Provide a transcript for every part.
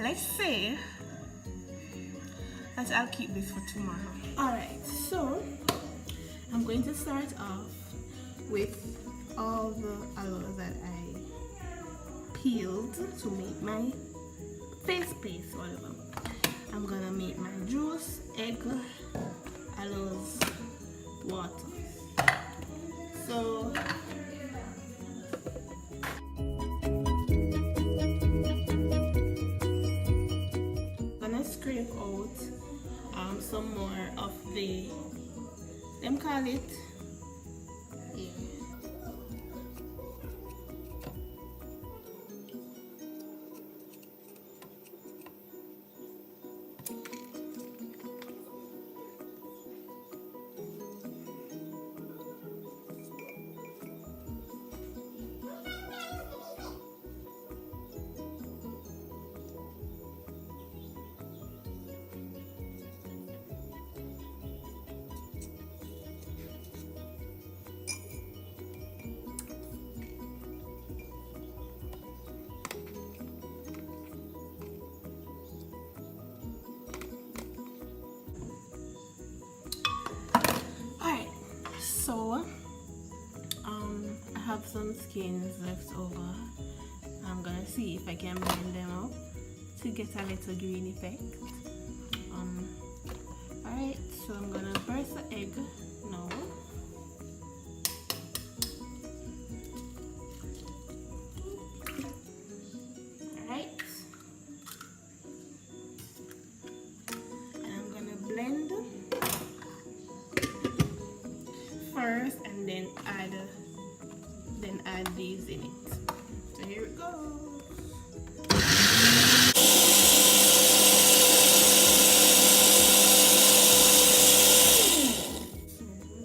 let's see. I'll keep this for tomorrow. Alright, so I'm going to start off with all the aloes that I peeled to make my face paste, whatever. I'm gonna make my juice, egg, aloes, water. So I'm gonna scrape out some more of the, them call it, so I have some skins left over. I'm gonna see if I can blend them up to get a little green effect. Alright, so I'm gonna burst the egg now. Alright, and I'm gonna blend first and then add these in it. So here it goes.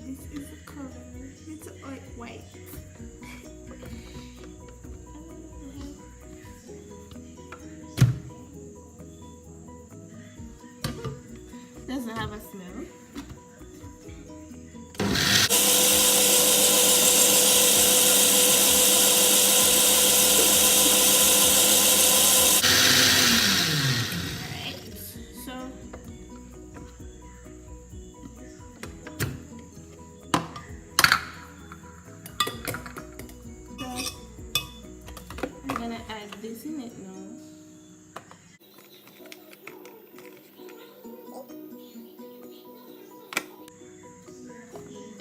This is the color. It's white. Doesn't have a smell. This in it now.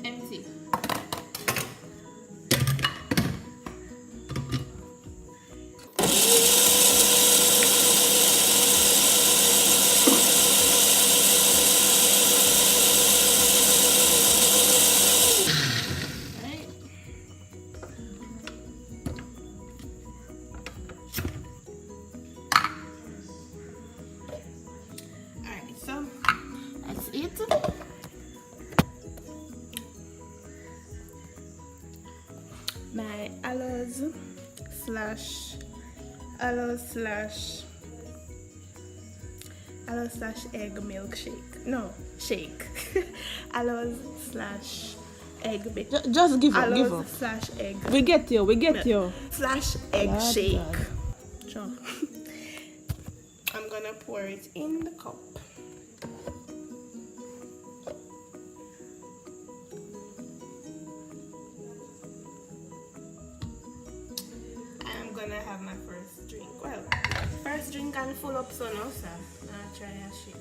Empty. So that's it. My aloes slash egg milkshake. No, shake. Aloes slash egg bake. Just give up, give up. Slash egg. We get you. Slash egg shake. Sure. I'm gonna pour it in the cup. I'm gonna have my first drink. Well, first drink and full up so now, sir. I'll try a shit.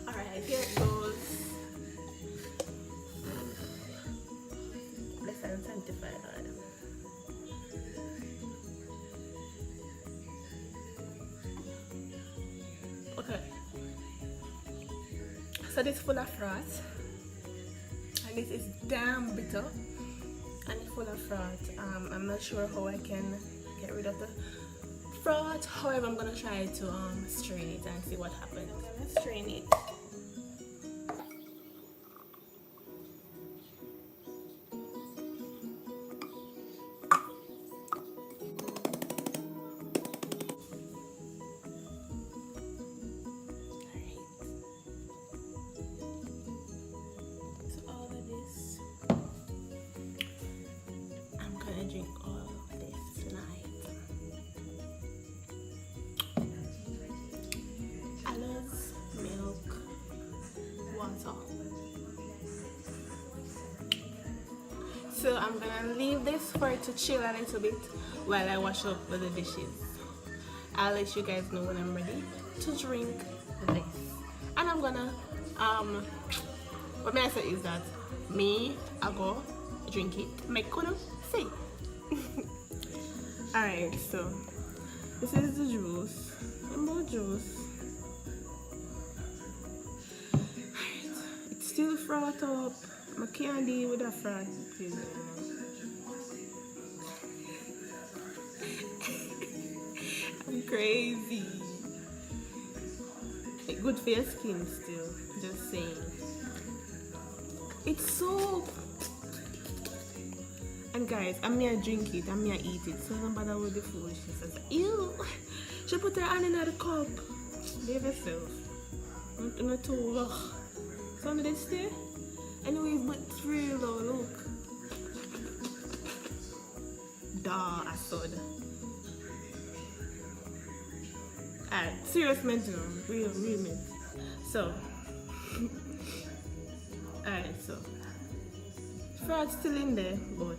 Alright, here it goes. Blessed and sanctified Lord. Okay. So this is full of froth. And this is damn bitter. And it's full of froth. I'm not sure how I can get rid of the froth. However, I'm gonna try to strain it and see what happens. I'm gonna strain it. So I'm gonna leave this for it to chill a little bit while I wash up the dishes. I'll let you guys know when I'm ready to drink this. And I'm gonna what may I say is that I go drink it, make gonna say. Alright, so this is the juice. Rainbow juice. Alright, it's still froth up. I can't deal with that froth. I'm crazy. It's good for your skin still, just saying. It's soap. And guys, I'm gonna drink it, I'm gonna eat it, so don't bother with the foolishness. Ew! She put her hand in the cup. Leave yourself. Not too ugh. Some of this there? Anyways, but it's real though, look. Duh, I saw that. Alright, serious mental, real mint. So, alright, so froth's still in there, but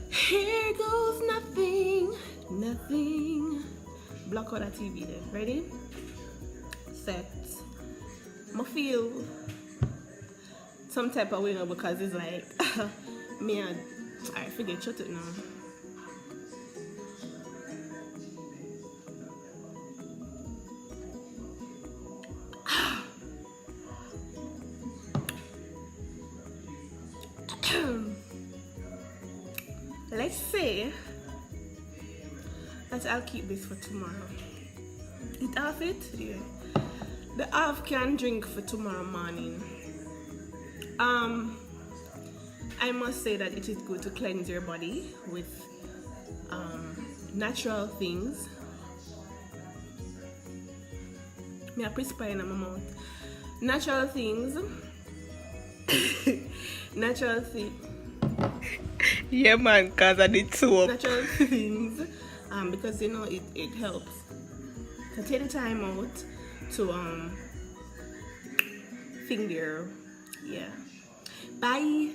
here goes nothing. Block out the TV there. Ready? Set. I feel some type of way now because it's like I forget shut it now. Let's say that I'll keep this for tomorrow. Eat half it? Yeah. The half can drink for tomorrow morning. I must say that it is good to cleanse your body with natural things. Me a prescribe in my mouth. Natural things. Natural things. Yeah man, cause I did soap. Natural things, because you know it helps. So take the time out to think there. Yeah. Bye.